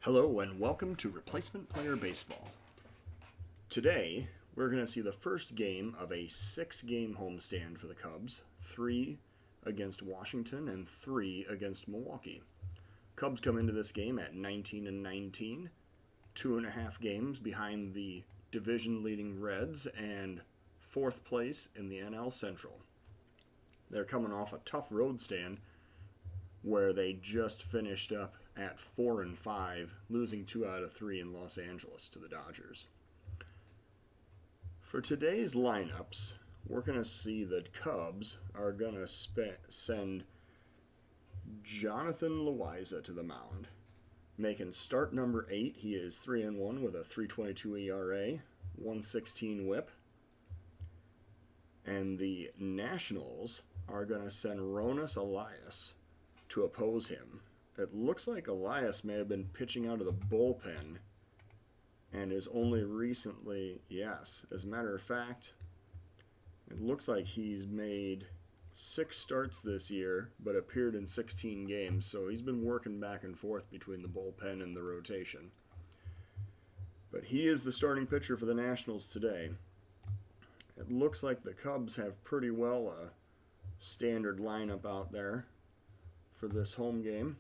Hello and welcome to Replacement Player Baseball. Today, we're going to see the first game of a 6-game homestand for the Cubs, 3 against Washington and 3 against Milwaukee. Cubs come into this game at 19-19, 2.5 games behind the division-leading Reds and 4th place in the NL Central. They're coming off a tough road stand where they just finished up at 4-5, losing 2 out of 3 in Los Angeles to the Dodgers. For today's lineups, we're going to see that Cubs are going to send Jonathan Loaiza to the mound. Making start number 8, he is 3-1 with a 3.22 ERA, 1.16 WHIP. And the Nationals are going to send Roenis Elias to oppose him. It looks like Elias may have been pitching out of the bullpen and is only recently, yes, as a matter of fact, it looks like he's made 6 starts this year but appeared in 16 games, so he's been working back and forth between the bullpen and the rotation. But he is the starting pitcher for the Nationals today. It looks like the Cubs have pretty well a standard lineup out there for this home game.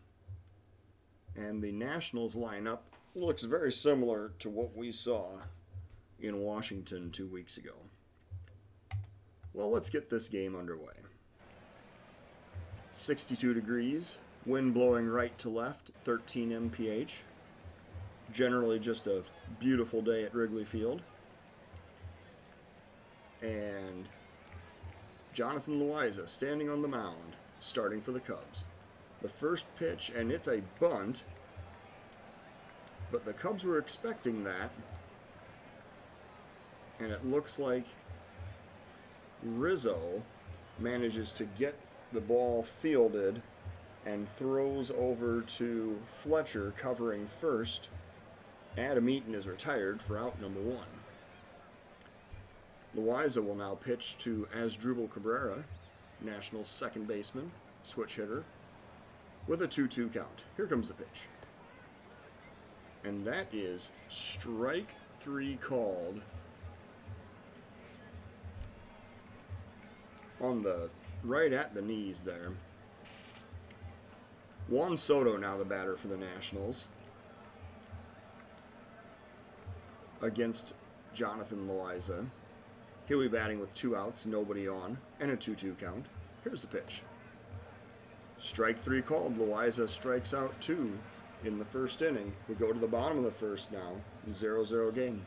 And the Nationals lineup looks very similar to what we saw in Washington 2 weeks ago. Well, let's get this game underway. 62 degrees, wind blowing right to left, 13 mph. Generally just a beautiful day at Wrigley Field. And Jonathan Loaiza standing on the mound, starting for the Cubs. The first pitch, and it's a bunt, but the Cubs were expecting that, and it looks like Rizzo manages to get the ball fielded and throws over to Fletcher covering first. Adam Eaton is retired for out number 1. Loaiza will now pitch to Asdrubal Cabrera, Nationals second baseman, switch hitter, with a 2-2 count. Here comes the pitch. And that is strike 3 called on the right at the knees there. Juan Soto now the batter for the Nationals against Jonathan Loaiza. He'll be batting with 2 outs, nobody on, and a 2-2 count. Here's the pitch. Strike 3 called. Loaiza strikes out 2 in the first inning. We go to the bottom of the first now. 0-0 game.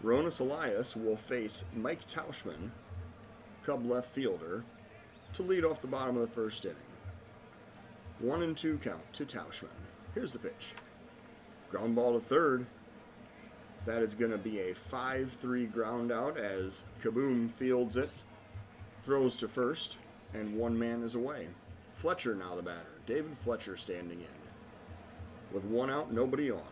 Roenis Elias will face Mike Tauchman, Cub left fielder, to lead off the bottom of the first inning. 1-2 count to Tauchman. Here's the pitch. Ground ball to third. That is going to be a 5-3 ground out as Kaboom fields it, throws to first, and 1 man is away. Fletcher now the batter. David Fletcher standing in. With 1 out, nobody on.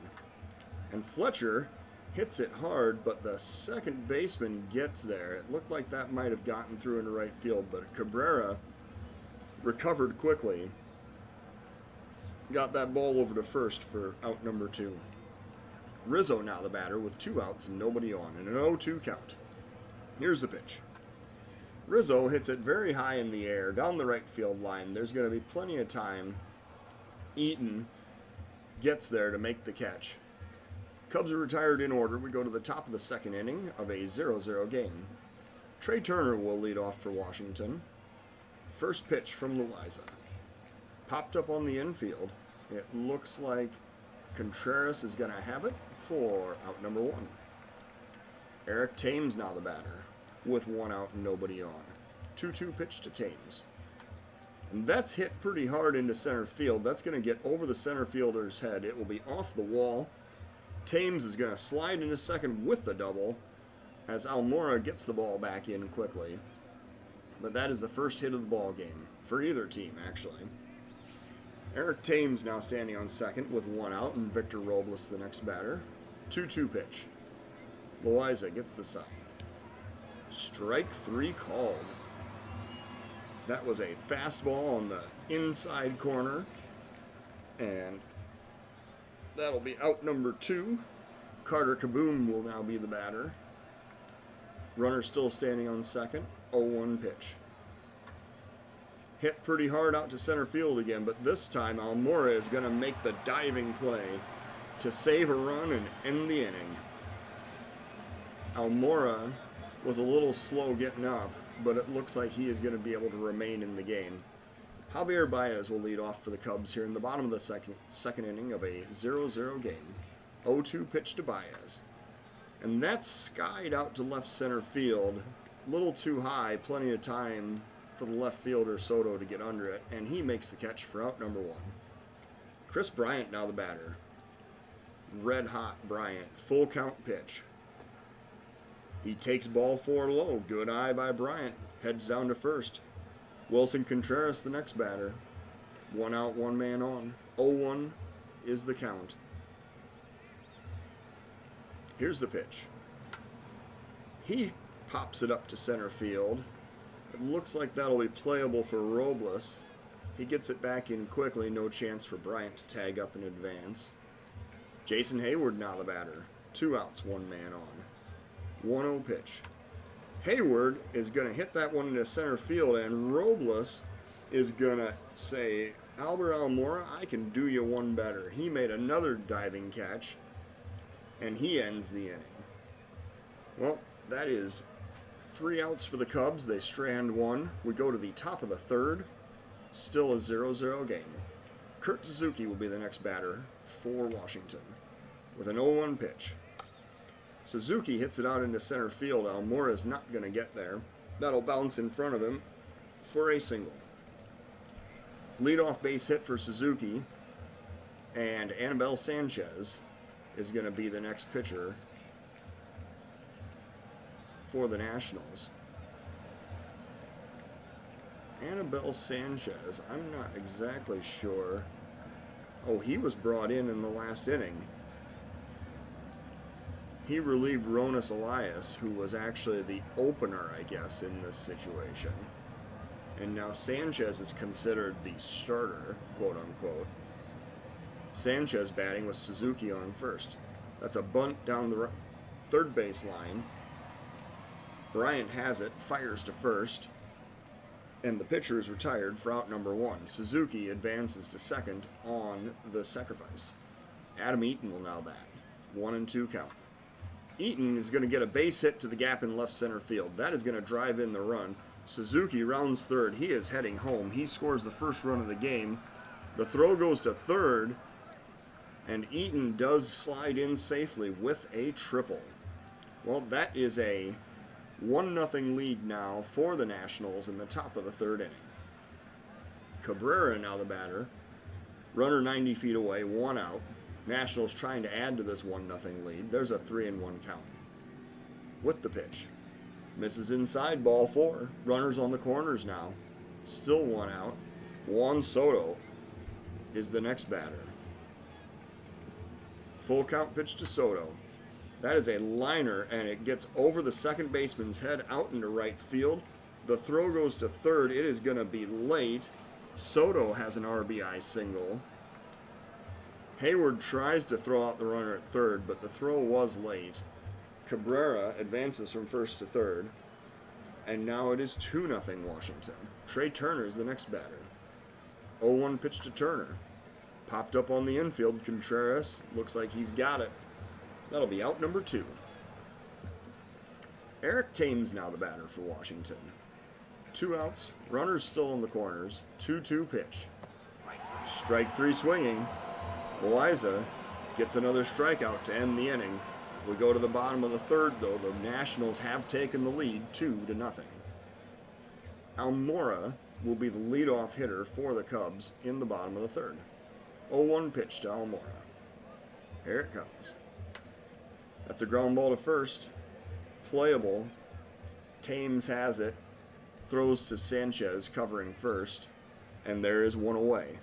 And Fletcher hits it hard, but the second baseman gets there. It looked like that might have gotten through into right field, but Cabrera recovered quickly. Got that ball over to first for out number 2. Rizzo now the batter with 2 outs and nobody on, and an 0-2 count. Here's the pitch. Rizzo hits it very high in the air, down the right field line. There's going to be plenty of time. Eaton gets there to make the catch. Cubs are retired in order. We go to the top of the second inning of a 0-0 game. Trey Turner will lead off for Washington. First pitch from Loaiza. Popped up on the infield. It looks like Contreras is going to have it for out number 1. Eric Thames now the batter, with 1 out and nobody on. 2-2 pitch to Thames. And that's hit pretty hard into center field. That's going to get over the center fielder's head. It will be off the wall. Thames is going to slide into second with the double as Almora gets the ball back in quickly. But that is the first hit of the ball game for either team, actually. Eric Thames now standing on second with 1 out, and Victor Robles the next batter. 2-2 pitch. Loaiza gets the sign. Strike 3 called. That was a fastball on the inside corner, and That'll be out number 2. Carter Kaboom will now be the batter. Runner still standing on second. 0-1 pitch. Hit pretty hard out to center field again, but this time Almora is going to make the diving play to save a run and end the inning. Almora was a little slow getting up, but it looks like he is going to be able to remain in the game. Javier Baez will lead off for the Cubs here in the bottom of the second inning of a 0-0 game. 0-2 pitch to Baez. And that's skied out to left center field. A little too high, plenty of time for the left fielder Soto to get under it, and he makes the catch for out number 1. Chris Bryant now the batter. Red hot Bryant, full count pitch. He takes ball 4 low. Good eye by Bryant. Heads down to first. Wilson Contreras the next batter. 1 out, 1 man on. 0-1 is the count. Here's the pitch. He pops it up to center field. It looks like that'll be playable for Robles. He gets it back in quickly. No chance for Bryant to tag up in advance. Jason Hayward now the batter. 2 outs, 1 man on. 1-0 pitch. Hayward is going to hit that one into center field, and Robles is going to say, Albert Almora, I can do you one better. He made another diving catch, and he ends the inning. Well, that is 3 outs for the Cubs. They strand 1. We go to the top of the third. Still a 0-0 game. Kurt Suzuki will be the next batter for Washington with an 0-1 pitch. Suzuki hits it out into center field. Almora is not going to get there. That'll bounce in front of him for a single. Leadoff base hit for Suzuki, and Anibal Sanchez is going to be the next pitcher for the Nationals. Anibal Sanchez, I'm not exactly sure. Oh, he was brought in the last inning. He relieved Ronis Elias, who was actually the opener, I guess, in this situation. And now Sanchez is considered the starter, quote unquote. Sanchez batting with Suzuki on first. That's a bunt down the third base line. Bryant has it, fires to first, and the pitcher is retired for out number 1. Suzuki advances to second on the sacrifice. Adam Eaton will now bat. 1-2 count. Eaton is going to get a base hit to the gap in left center field. That is going to drive in the run. Suzuki rounds third. He is heading home. He scores the first run of the game. The throw goes to third, and Eaton does slide in safely with a triple. Well, that is a 1-0 lead now for the Nationals in the top of the third inning. Cabrera now the batter. Runner 90 feet away, 1 out. Nationals trying to add to this 1-0 lead. There's a 3-1 count. With the pitch. Misses inside, ball 4. Runners on the corners now. Still 1 out. Juan Soto is the next batter. Full count pitch to Soto. That is a liner, and it gets over the second baseman's head out into right field. The throw goes to third. It is going to be late. Soto has an RBI single. Hayward tries to throw out the runner at third, but the throw was late. Cabrera advances from first to third, and now it is 2-0 Washington. Trey Turner is the next batter. 0-1 pitch to Turner. Popped up on the infield. Contreras looks like he's got it. That'll be out number 2. Eric Thames now the batter for Washington. 2 outs, runners still in the corners. 2-2 pitch. Strike 3 swinging. Loaiza gets another strikeout to end the inning. We go to the bottom of the third, though. The Nationals have taken the lead 2-0. Almora will be the leadoff hitter for the Cubs in the bottom of the third. 0-1 pitch to Almora. Here it comes. That's a ground ball to first. Playable. Thames has it. Throws to Sanchez covering first. And there is 1 away.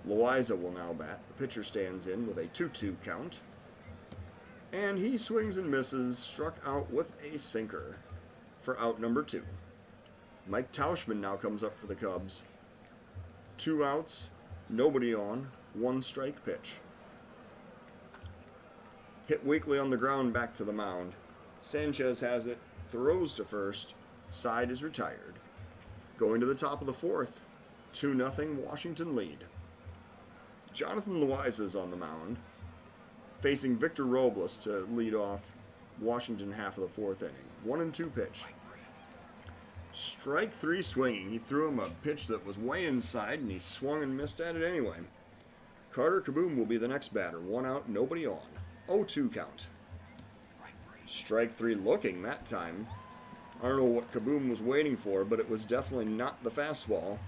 Loaiza will now bat. The pitcher stands in with a 2-2 count. And he swings and misses, struck out with a sinker for out number 2. Mike Tauschman now comes up for the Cubs. 2 outs, nobody on, 1 strike pitch. Hit weakly on the ground back to the mound. Sanchez has it, throws to first. Side is retired. Going to the top of the fourth. 2-0 Washington lead. Jonathan Loaiza is on the mound, facing Victor Robles to lead off Washington half of the fourth inning. 1-2 pitch. Strike 3 swinging. He threw him a pitch that was way inside, and he swung and missed at it anyway. Carter Kieboom will be the next batter. 1 out, nobody on. 0-2 count. Strike 3 looking that time. I don't know what Kieboom was waiting for, but it was definitely not the fastball.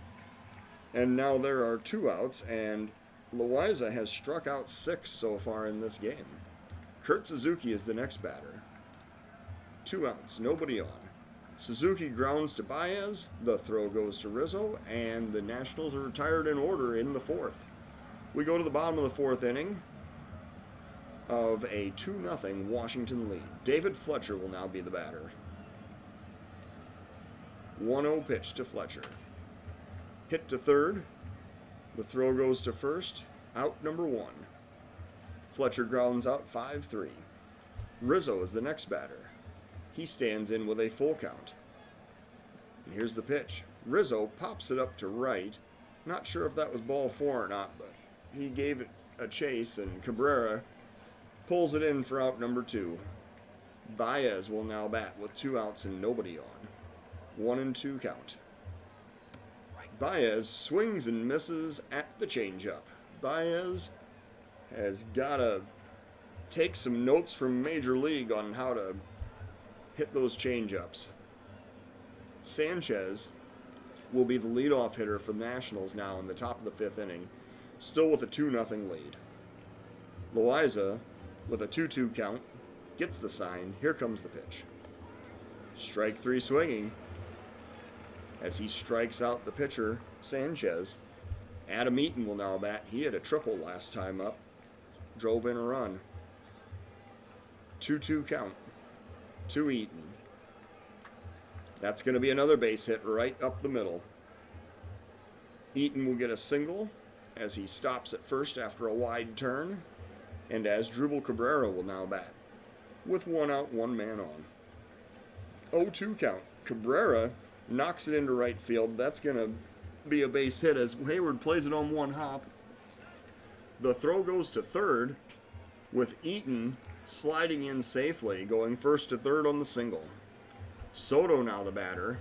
And now there are 2 outs, and Loaiza has struck out 6 so far in this game. Kurt Suzuki is the next batter. 2 outs, nobody on. Suzuki grounds to Baez, the throw goes to Rizzo, and the Nationals are retired in order in the fourth. We go to the bottom of the fourth inning of a 2-0 Washington lead. David Fletcher will now be the batter. 1-0 pitch to Fletcher. Hit to third. The throw goes to first. Out number 1. Fletcher grounds out 5-3. Rizzo is the next batter. He stands in with a full count. And here's the pitch. Rizzo pops it up to right. Not sure if that was ball 4 or not, but he gave it a chase, and Cabrera pulls it in for out number 2. Baez will now bat with 2 outs and nobody on. 1-2 count. Baez swings and misses at the changeup. Baez has got to take some notes from Major League on how to hit those changeups. Sanchez will be the leadoff hitter for the Nationals now in the top of the 5th inning, still with a 2-0 lead. Loaiza, with a 2-2 count, gets the sign. Here comes the pitch. Strike 3 swinging. As he strikes out the pitcher, Sanchez. Adam Eaton will now bat. He had a triple last time up. Drove in a run. 2-2 count. To Eaton. That's going to be another base hit right up the middle. Eaton will get a single as he stops at first after a wide turn, and as Drupal Cabrera will now bat with 1 out, 1 man on. 0-2 count. Cabrera knocks it into right field. That's going to be a base hit as Hayward plays it on 1 hop. The throw goes to third with Eaton sliding in safely, going first to third on the single. Soto now the batter.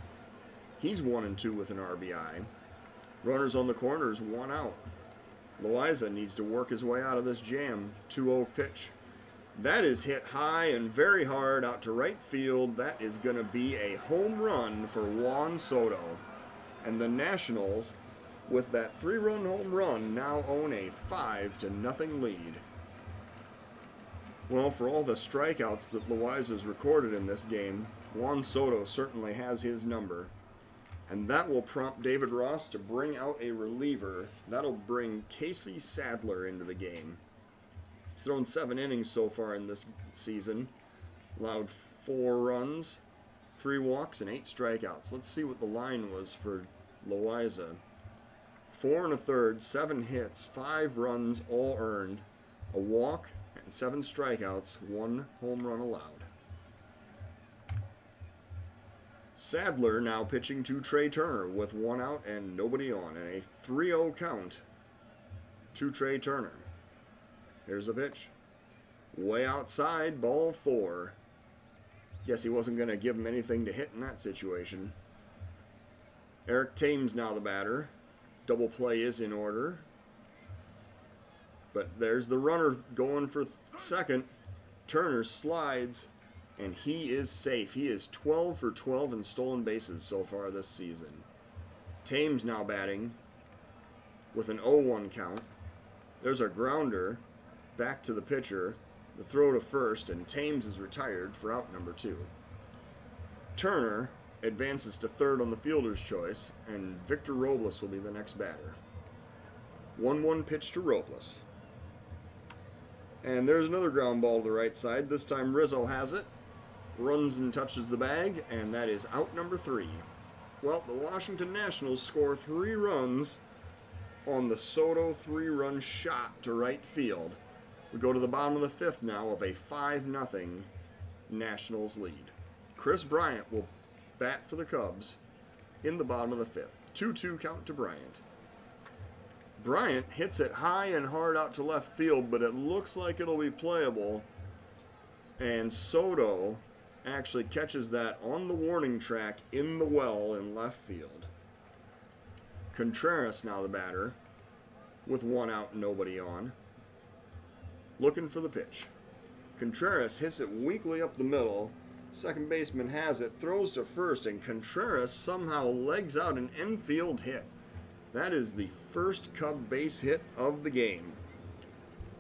He's 1-2 with an RBI. Runners on the corners, 1 out. Loaiza needs to work his way out of this jam. 2-0 pitch. That is hit high and very hard out to right field. That is going to be a home run for Juan Soto. And the Nationals, with that 3-run home run, now own a 5-0 lead. Well, for all the strikeouts that Loaiza's recorded in this game, Juan Soto certainly has his number. And that will prompt David Ross to bring out a reliever. That'll bring Casey Sadler into the game. He's thrown 7 innings so far in this season. Allowed 4 runs, 3 walks, and 8 strikeouts. Let's see what the line was for Loaiza. 4 1/3, 7 hits, 5 runs, all earned, a walk, and 7 strikeouts, 1 home run allowed. Sadler now pitching to Trey Turner with 1 out and nobody on, and a 3-0 count to Trey Turner. Here's the pitch. Way outside, ball 4. Guess he wasn't going to give him anything to hit in that situation. Eric Thames now the batter. Double play is in order. But there's the runner going for second. Turner slides, and he is safe. He is 12 for 12 in stolen bases so far this season. Thames now batting with an 0-1 count. There's a grounder back to the pitcher. The throw to first, and Thames is retired for out number 2. Turner advances to third on the fielder's choice, and Victor Robles will be the next batter. 1-1 pitch to Robles. And there's another ground ball to the right side. This time Rizzo has it, runs and touches the bag, and that is out number 3. Well, the Washington Nationals score 3 runs on the Soto 3-run shot to right field. We go to the bottom of the fifth now of a 5-0 Nationals lead. Chris Bryant will bat for the Cubs in the bottom of the fifth. 2-2 count to Bryant. Bryant hits it high and hard out to left field, but it looks like it'll be playable. And Soto actually catches that on the warning track in the well in left field. Contreras now the batter with 1 out and nobody on. Looking for the pitch. Contreras hits it weakly up the middle. Second baseman has it, throws to first, and Contreras somehow legs out an infield hit. That is the first Cub base hit of the game.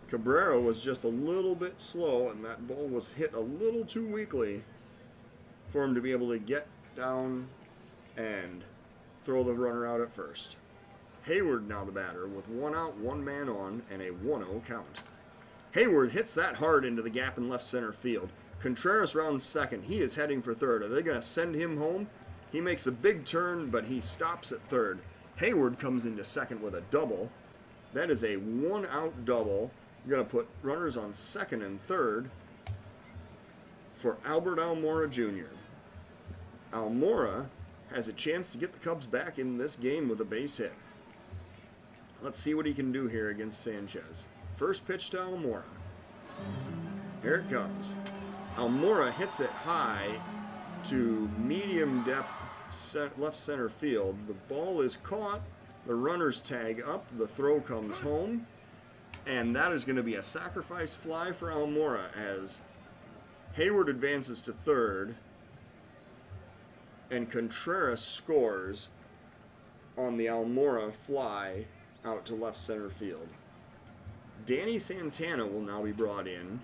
Cabrera was just a little bit slow, and that ball was hit a little too weakly for him to be able to get down and throw the runner out at first. Hayward now the batter with 1 out, 1 man on, and a 1-0 count. Hayward hits that hard into the gap in left center field. Contreras rounds second. He is heading for third. Are they going to send him home? He makes a big turn, but he stops at third. Hayward comes into second with a double. That is a 1-out double. You're going to put runners on second and third for Albert Almora Jr. Almora has a chance to get the Cubs back in this game with a base hit. Let's see what he can do here against Sanchez. First pitch to Almora. Here it comes. Almora hits it high to medium depth left center field. The ball is caught. The runners tag up. The throw comes home. And that is going to be a sacrifice fly for Almora as Hayward advances to third. And Contreras scores on the Almora fly out to left center field. Danny Santana will now be brought in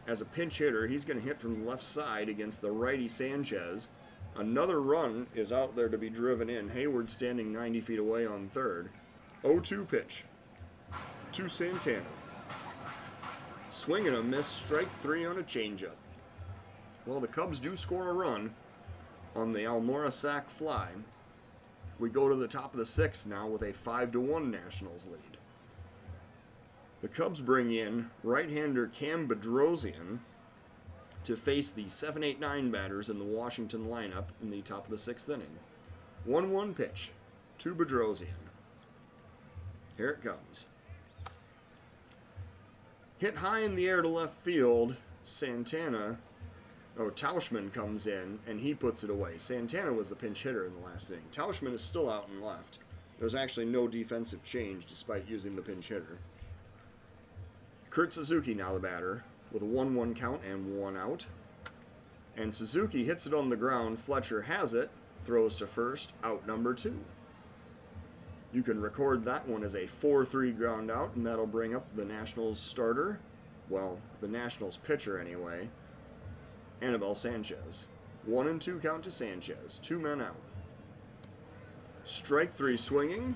as a pinch hitter. He's going to hit from the left side against the righty Sanchez. Another run is out there to be driven in. Hayward standing 90 feet away on third. 0-2 pitch to Santana. Swing and a miss, strike 3 on a changeup. Well, the Cubs do score a run on the Almora sac fly. We go to the top of the sixth now with a 5-1 Nationals lead. The Cubs bring in right-hander Cam Bedrosian to face the 7-8-9 batters in the Washington lineup in the top of the sixth inning. 1-1 pitch to Bedrosian. Here it comes. Hit high in the air to left field. Tauchman comes in and he puts it away. Santana was the pinch hitter in the last inning. Tauchman is still out and left. There's actually no defensive change despite using the pinch hitter. Kurt Suzuki now the batter with a 1-1 count and 1 out. And Suzuki hits it on the ground. Fletcher has it, throws to first, out number 2. You can record that one as a 4-3 ground out, and that'll bring up the Nationals starter, well, the Nationals pitcher anyway, Anibal Sanchez. 1-2 count to Sanchez, 2 men out. Strike 3 swinging.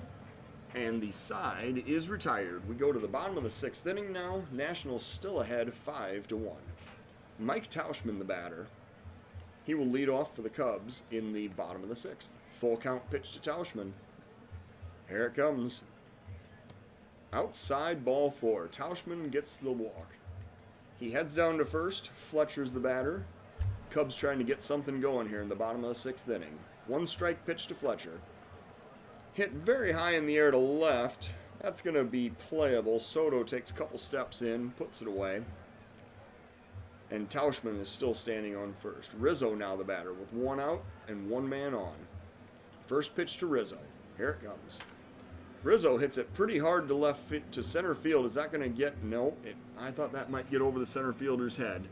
And the side is retired. We go to the bottom of the sixth inning now. Nationals still ahead 5-1. Mike Tauchman, the batter. He will lead off for the Cubs in the bottom of the sixth. Full count pitch to Tauchman. Here it comes. Outside ball 4. Tauchman gets the walk. He heads down to first. Fletcher's the batter. Cubs trying to get something going here in the bottom of the sixth inning. 1 strike pitch to Fletcher. Hit very high in the air to left. That's going to be playable. Soto takes a couple steps in, puts it away. And Tauchman is still standing on first. Rizzo now the batter with 1 out and 1 man on. First pitch to Rizzo. Here it comes. Rizzo hits it pretty hard to center field. Is that going to get? No. I thought that might get over the center fielder's head.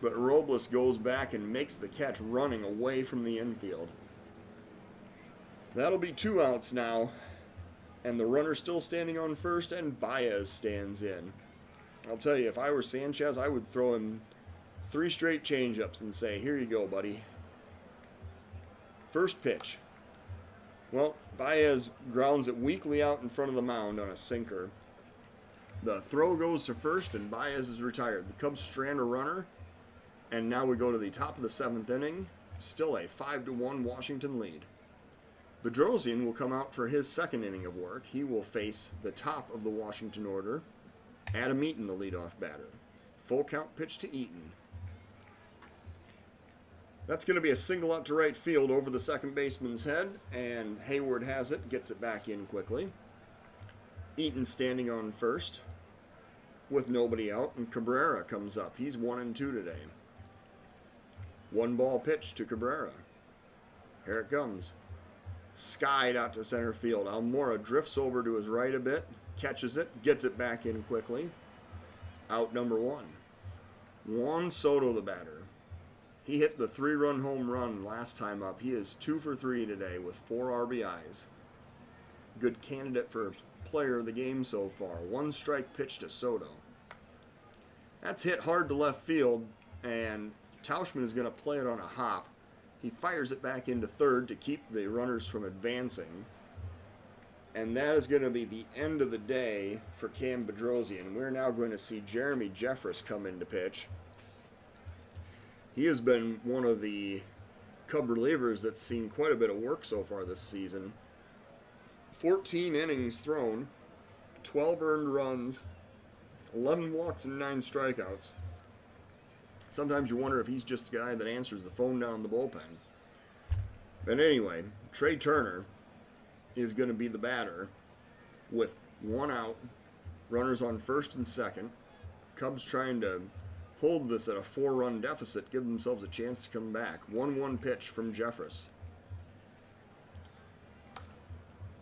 But Robles goes back and makes the catch running away from the infield. That'll be 2 outs now, and the runner still standing on first, and Baez stands in. I'll tell you, if I were Sanchez, I would throw him 3 straight changeups and say, here you go, buddy. First pitch. Well, Baez grounds it weakly out in front of the mound on a sinker. The throw goes to first, and Baez is retired. The Cubs strand a runner, and now we go to the top of the 7th inning. Still a 5-1 Washington lead. Bedrosian will come out for his second inning of work. He will face the top of the Washington order, Adam Eaton, the leadoff batter. Full count pitch to Eaton. That's going to be a single out to right field over the second baseman's head, and Hayward has it, gets it back in quickly. Eaton standing on first with nobody out, and Cabrera comes up. He's 1-2 today. 1 pitch to Cabrera. Here it comes. Skied out to center field. Almora drifts over to his right a bit, catches it, gets it back in quickly. Out number 1. Juan Soto, the batter. He hit the 3-run home run last time up. He is 2 for 3 today with 4 RBIs. Good candidate for player of the game so far. 1 strike pitch to Soto. That's hit hard to left field, and Tauschman is going to play it on a hop. He fires it back into third to keep the runners from advancing. And that is going to be the end of the day for Cam Bedrosian. We're now going to see Jeremy Jeffress come in to pitch. He has been one of the Cub relievers that's seen quite a bit of work so far this season. 14 innings thrown, 12 earned runs, 11 walks and 9 strikeouts. Sometimes you wonder if he's just the guy that answers the phone down in the bullpen. But anyway, Trey Turner is going to be the batter with 1 out, runners on first and second. Cubs trying to hold this at a 4-run deficit, give themselves a chance to come back. 1-1 pitch from Jeffress.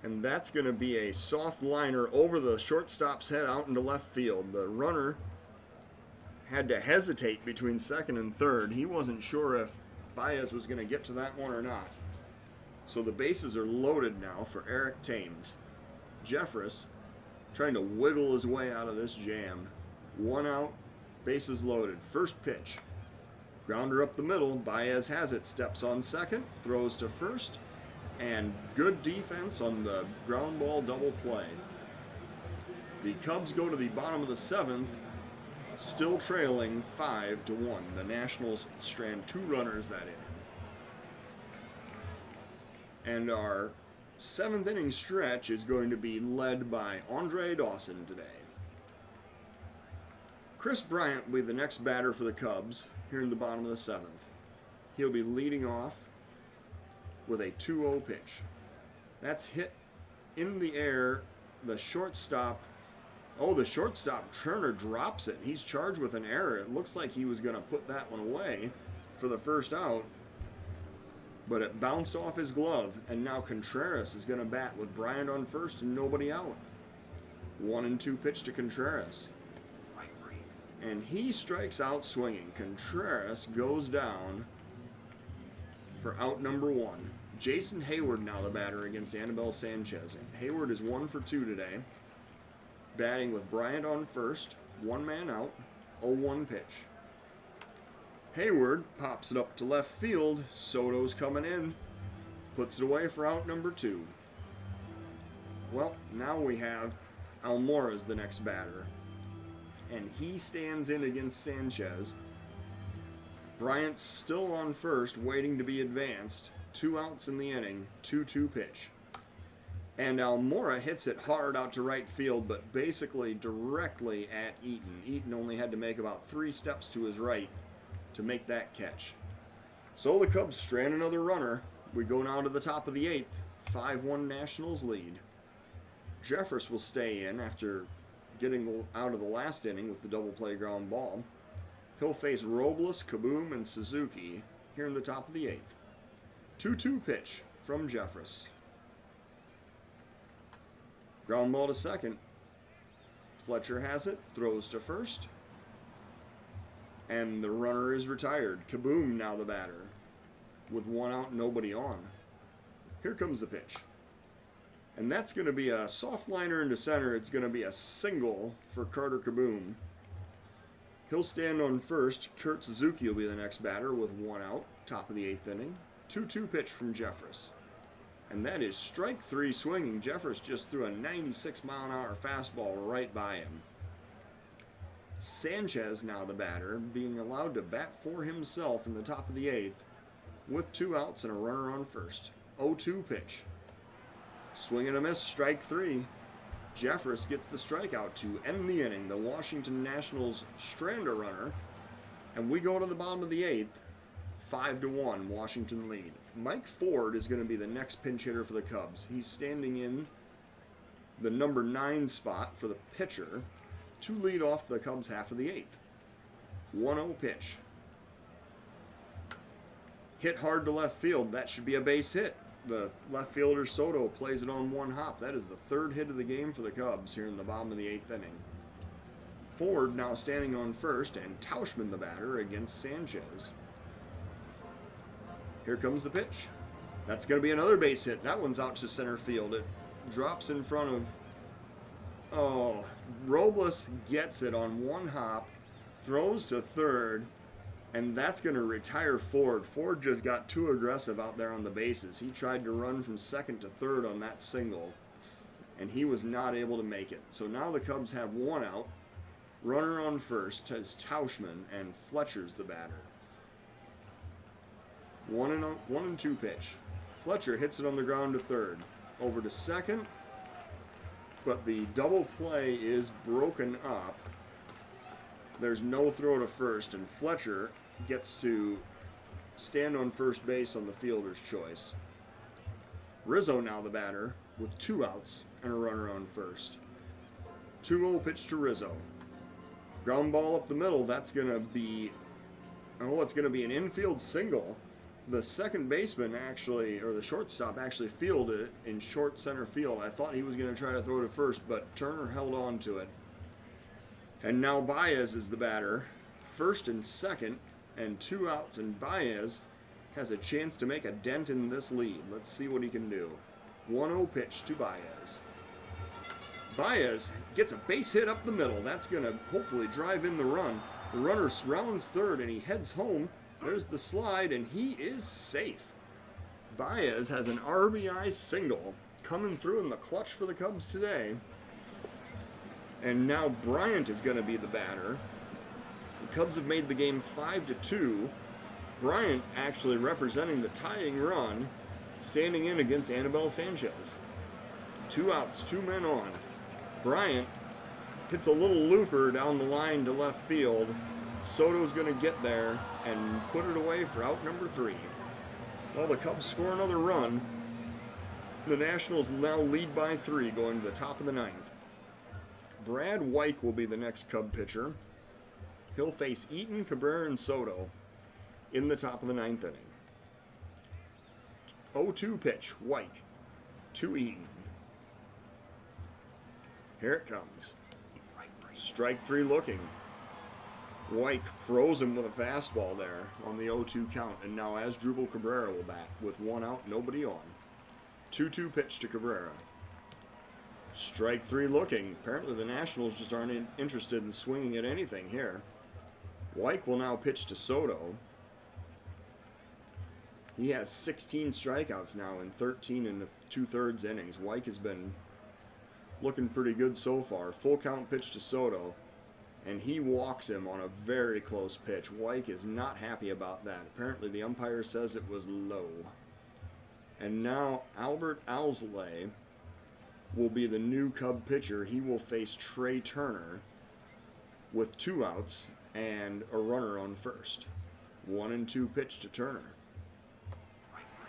And that's going to be a soft liner over the shortstop's head out into left field. The runner had to hesitate between second and third. He wasn't sure if Baez was going to get to that one or not. So the bases are loaded now for Eric Thames. Jeffress trying to wiggle his way out of this jam. 1 out, bases loaded. First pitch. Grounder up the middle. Baez has it. Steps on second. Throws to first. And good defense on the ground ball double play. The Cubs go to the bottom of the 7th, still trailing 5-1. The Nationals strand 2 runners that inning. And our 7th inning stretch is going to be led by Andre Dawson today. Chris Bryant will be the next batter for the Cubs here in the bottom of the 7th. He'll be leading off with a 2-0 pitch. That's hit in the air. The shortstop Turner drops it. He's charged with an error. It looks like he was going to put that one away for the first out, but it bounced off his glove, and now Contreras is going to bat with Bryant on first and nobody out. 1-2 pitch to Contreras. And he strikes out swinging. Contreras goes down for out number 1. Jason Hayward now the batter against Anibal Sanchez. Hayward is 1 for 2 today. Batting with Bryant on first. 1 man out. 0-1 pitch. Hayward pops it up to left field. Soto's coming in. Puts it away for out number 2. Well, now we have Almora as the next batter. And he stands in against Sanchez. Bryant's still on first, waiting to be advanced. 2 outs in the inning, 2-2 pitch. And Almora hits it hard out to right field, but basically directly at Eaton. Eaton only had to make about 3 steps to his right to make that catch. So the Cubs strand another runner. We go now to the top of the 8th. 5-1 Nationals lead. Jeffress will stay in after getting out of the last inning with the double play ground ball. He'll face Robles, Kaboom, and Suzuki here in the top of the 8th. 2-2 pitch from Jeffress. Ground ball to second. Fletcher has it, throws to first. And the runner is retired. Kaboom now the batter. With 1 out, nobody on. Here comes the pitch. And that's going to be a soft liner into center. It's going to be a single for Carter Kaboom. He'll stand on first. Kurt Suzuki will be the next batter with 1 out, top of the 8th inning. 2-2 pitch from Jeffress. And that is strike 3 swinging. Jeffress just threw a 96-mile-an-hour fastball right by him. Sanchez now the batter, being allowed to bat for himself in the top of the 8th with 2 outs and a runner on first. 0-2 pitch. Swing and a miss, strike 3. Jeffress gets the strikeout to end the inning. The Washington Nationals strand a runner. And we go to the bottom of the 8th. 5-1, Washington lead. Mike Ford is going to be the next pinch hitter for the Cubs. He's standing in the number 9 spot for the pitcher to lead off the Cubs half of the 8th. 1-0 pitch. Hit hard to left field. That should be a base hit. The left fielder Soto plays it on one hop. That is the 3rd hit of the game for the Cubs here in the bottom of the 8th inning. Ford now standing on first, and Tauchman the batter against Sanchez. Here comes the pitch. That's going to be another base hit. That one's out to center field. It drops in front of... Oh, Robles gets it on one hop, throws to third, and that's going to retire Ford. Ford just got too aggressive out there on the bases. He tried to run from second to third on that single, and he was not able to make it. So now the Cubs have one out. Runner on first is Tauchman, and Fletcher's the batter. 1-2 pitch. Fletcher hits it on the ground to third. Over to second, but the double play is broken up. There's no throw to first, and Fletcher gets to stand on first base on the fielder's choice. Rizzo now the batter with 2 outs and a runner on first. 2-0 pitch to Rizzo. Ground ball up the middle. That's going to be, it's going to be an infield single. The second baseman actually, or the shortstop actually fielded it in short center field. I thought he was going to try to throw to first, but Turner held on to it. And now Baez is the batter. First and second, and 2 outs, and Baez has a chance to make a dent in this lead. Let's see what he can do. 1-0 pitch to Baez. Baez gets a base hit up the middle. That's going to hopefully drive in the run. The runner rounds third, and he heads home. There's the slide, and he is safe. Baez has an RBI single coming through in the clutch for the Cubs today. And now Bryant is going to be the batter. The Cubs have made the game 5-2. Bryant actually representing the tying run, standing in against Anibal Sanchez. 2 outs, 2 men on. Bryant hits a little looper down the line to left field. Soto's going to get there and put it away for out number 3. Well, the Cubs score another run. The Nationals now lead by 3 going to the top of the 9th. Brad Wyke will be the next Cub pitcher. He'll face Eaton, Cabrera, and Soto in the top of the 9th inning. 0-2 pitch, Wyke to Eaton. Here it comes. Strike 3 looking. Wyke froze him with a fastball there on the 0-2 count, and now Asdrubal Cabrera will bat with 1 out, nobody on. 2-2 pitch to Cabrera. Strike 3 looking. Apparently the Nationals just aren't interested in swinging at anything here. Wyke will now pitch to Soto. He has 16 strikeouts now in 13 and 2/3 innings. Wyke has been looking pretty good so far. Full count pitch to Soto, and he walks him on a very close pitch. Wyke is not happy about that. Apparently the umpire says it was low. And now Albert Alzolay will be the new Cub pitcher. He will face Trey Turner with 2 outs and a runner on first. 1-2 pitch to Turner.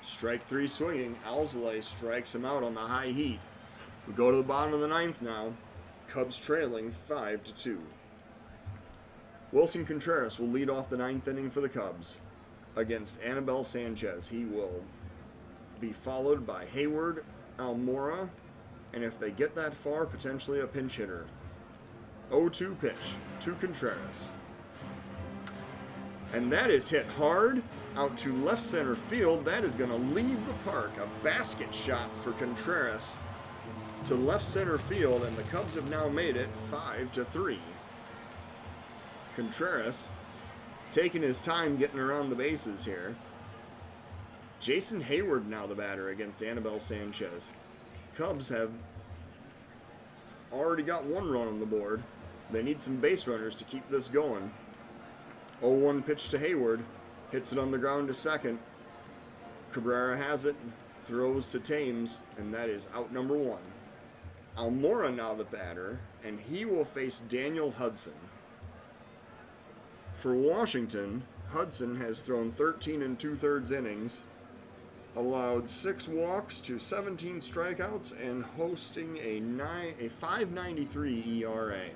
Strike 3 swinging. Alzolay strikes him out on the high heat. We go to the bottom of the 9th now. Cubs trailing 5-2. Wilson Contreras will lead off the 9th inning for the Cubs against Anibal Sanchez. He will be followed by Hayward, Almora, and if they get that far, potentially a pinch hitter. 0-2 pitch to Contreras. And that is hit hard out to left center field. That is going to leave the park. A basket shot for Contreras to left center field, and the Cubs have now made it 5-3. Contreras taking his time getting around the bases here. Jason Hayward now the batter against Anibal Sanchez. Cubs have already got 1 run on the board. They need some base runners to keep this going. 0-1 pitch to Hayward. Hits it on the ground to second. Cabrera has it. Throws to Thames, and that is out number 1. Almora now the batter, and he will face Daniel Hudson. For Washington, Hudson has thrown 13 2/3 innings, allowed 6 walks to 17 strikeouts, and hosting a 5.93 ERA.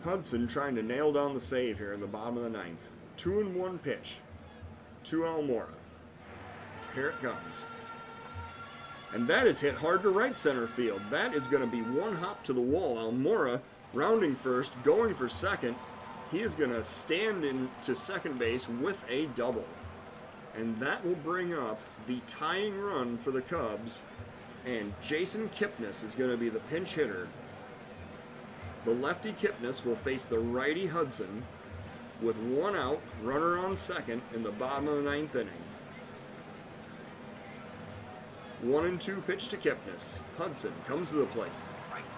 Hudson trying to nail down the save here in the bottom of the ninth. 2-1 pitch to Almora. Here it comes. And that is hit hard to right center field. That is going to be one hop to the wall. Almora rounding first, going for second. He is going to stand into second base with a double. And that will bring up the tying run for the Cubs. And Jason Kipnis is going to be the pinch hitter. The lefty Kipnis will face the righty Hudson with 1 out, runner on second in the bottom of the ninth inning. 1-2 pitch to Kipnis. Hudson comes to the plate.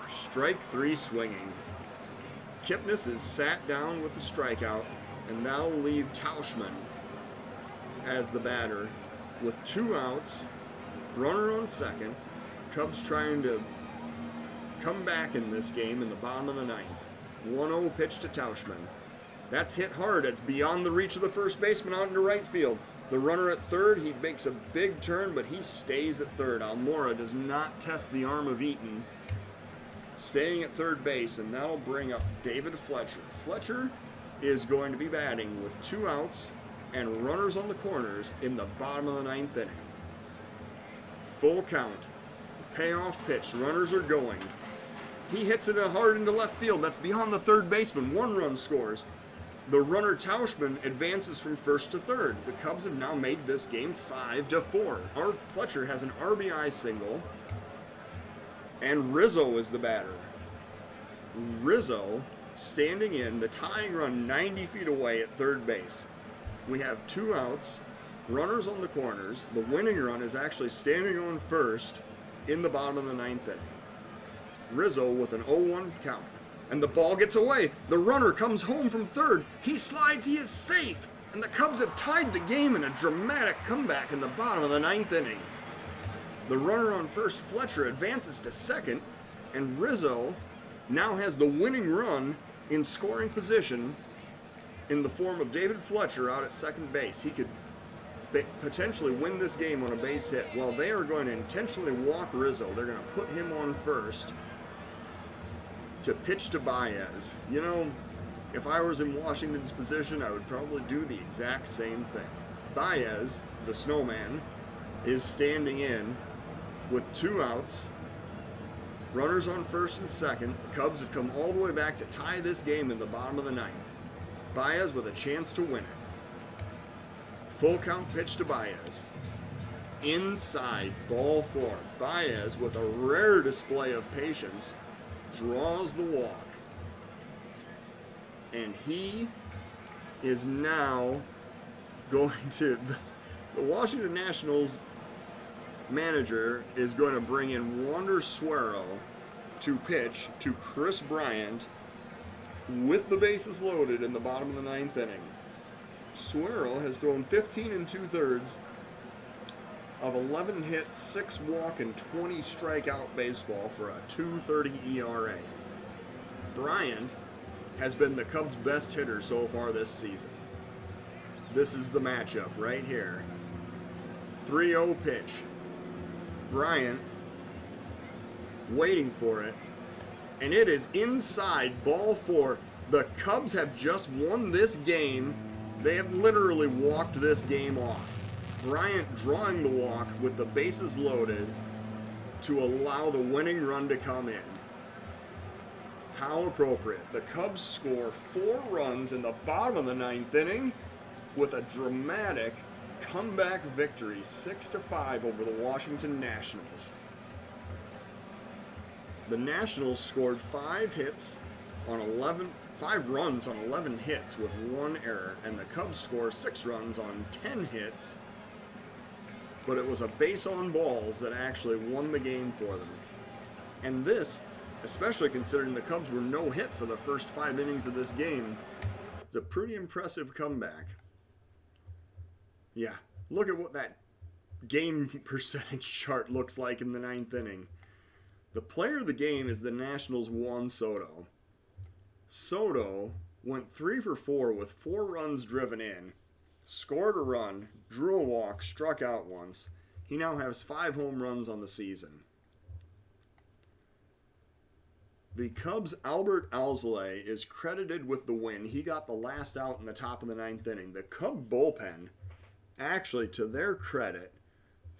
Strike 3 swinging. Kipnis is sat down with the strikeout, and that'll leave Tauschman as the batter with 2 outs, runner on second. Cubs trying to come back in this game in the bottom of the ninth. 1-0 pitch to Tauschman. That's hit hard. It's beyond the reach of the first baseman out into right field. The runner at third, he makes a big turn, but he stays at third. Almora does not test the arm of Eaton. Staying at third base, and that'll bring up David Fletcher. Fletcher is going to be batting with 2 outs and runners on the corners in the bottom of the ninth inning. Full count. Payoff pitch. Runners are going. He hits it hard into left field. That's beyond the third baseman. 1 run scores. The runner Tauschman advances from first to third. The Cubs have now made this game 5-4. Fletcher has an RBI single, and Rizzo is the batter. Rizzo standing in the tying run 90 feet away at third base. We have 2 outs, runners on the corners. The winning run is actually standing on first in the bottom of the ninth inning. Rizzo with an 0-1 count. And the ball gets away. The runner comes home from third. He slides. He is safe. And the Cubs have tied the game in a dramatic comeback in the bottom of the ninth inning. The runner on first, Fletcher, advances to second. And Rizzo now has the winning run in scoring position in the form of David Fletcher out at second base. He could potentially win this game on a base hit. Well, they are going to intentionally walk Rizzo. They're going to put him on first to pitch to Baez. You know, if I was in Washington's position, I would probably do the exact same thing. Baez, the snowman, is standing in with 2 outs, runners on first and second. The Cubs have come all the way back to tie this game in the bottom of the ninth. Baez with a chance to win it. Full count pitch to Baez. Inside, ball 4. Baez, with a rare display of patience, draws the walk. And he is now going to... The Washington Nationals manager is going to bring in Wander Suero to pitch to Chris Bryant with the bases loaded in the bottom of the ninth inning. Suero has thrown 15 2/3 of 11 hits, 6 walk, and 20 strikeout baseball for a 2.30 ERA. Bryant has been the Cubs' best hitter so far this season. This is the matchup right here. 3-0 pitch. Bryant waiting for it, and it is inside, ball 4. The Cubs have just won this game. They have literally walked this game off. Bryant drawing the walk with the bases loaded to allow the winning run to come in. How appropriate. The Cubs score 4 runs in the bottom of the ninth inning with a dramatic comeback victory, 6-5 over the Washington Nationals. The Nationals scored 5 runs on 11 hits with 1 error, and the Cubs score 6 runs on 10 hits, but it was a base on balls that actually won the game for them. And this, especially considering the Cubs were no hit for the first 5 innings of this game, is a pretty impressive comeback. Yeah, look at what that game percentage chart looks like in the ninth inning. The player of the game is the Nationals' Juan Soto. Soto went 3 for 4 with 4 runs driven in, scored a run, drew a walk, struck out once. He now has 5 home runs on the season. The Cubs' Albert Alzolay is credited with the win. He got the last out in the top of the 9th inning. The Cub bullpen, actually, to their credit,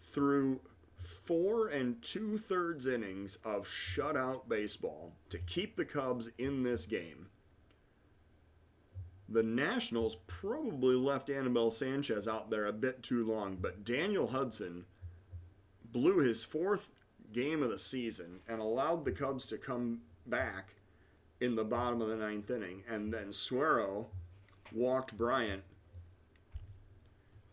threw 4 2/3 innings of shutout baseball to keep the Cubs in this game. The Nationals probably left Anibal Sanchez out there a bit too long, but Daniel Hudson blew his 4th game of the season and allowed the Cubs to come back in the bottom of the 9th inning, and then Suero walked Bryant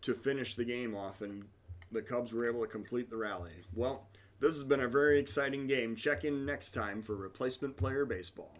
to finish the game off, and the Cubs were able to complete the rally. Well, this has been a very exciting game. Check in next time for Replacement Player Baseball.